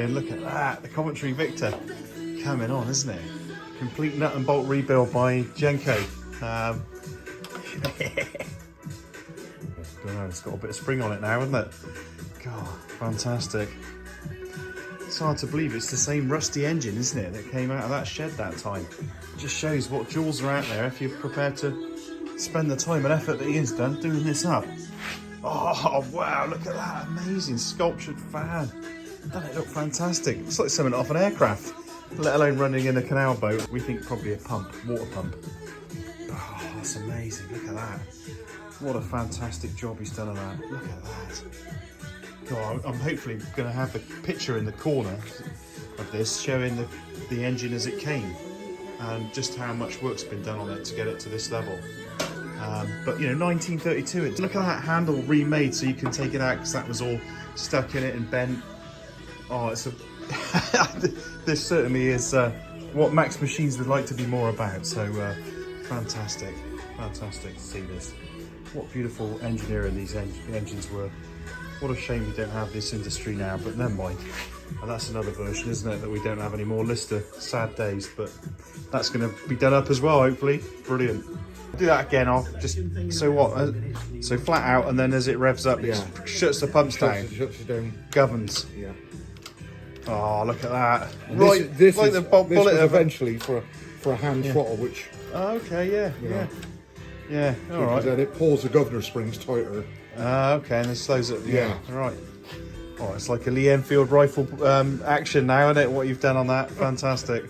And look at that, the Coventry Victor coming on, isn't it? Complete nut and bolt rebuild by Genko. I don't know, it's got a bit of spring on it now, hasn't it? God, fantastic. It's hard to believe it's the same rusty engine, isn't it, that came out of that shed that time. It just shows what jewels are out there if you're prepared to spend the time and effort that Ian's done doing this up. Oh, wow, look at that amazing sculptured fan. Doesn't it look fantastic? It's like something off an aircraft, let alone running in a canal boat. We think probably a pump, water pump. Oh, that's amazing, look at that. What a fantastic job he's done on that. Look at that. God, I'm hopefully going to have the picture in the corner of this showing the engine as it came and just how much work's been done on it to get it to this level. But you know, 1932, look at that handle remade so you can take it out because that was all stuck in it and bent. Oh, it's a this certainly is what Max Machines would like to be more about. So fantastic to see this. What beautiful engineering these engines were. What a shame we don't have this industry now, but never mind. And that's another version, isn't it, that we don't have anymore. Lister, sad days, but that's going to be done up as well, hopefully. Brilliant. Do that again. I'll just, so what? So flat out, and then as it revs up, it shuts the pumps down. Shuts it down. Governs. Yeah. Oh, look at that. And Right, this like is, the bullet this was of eventually for a hand throttle, which... Oh, okay, yeah, all right. Then it pulls the governor springs tighter. Okay, and it slows it. Yeah. Right. Oh, it's like a Lee Enfield rifle action now, isn't it? What you've done on that, fantastic.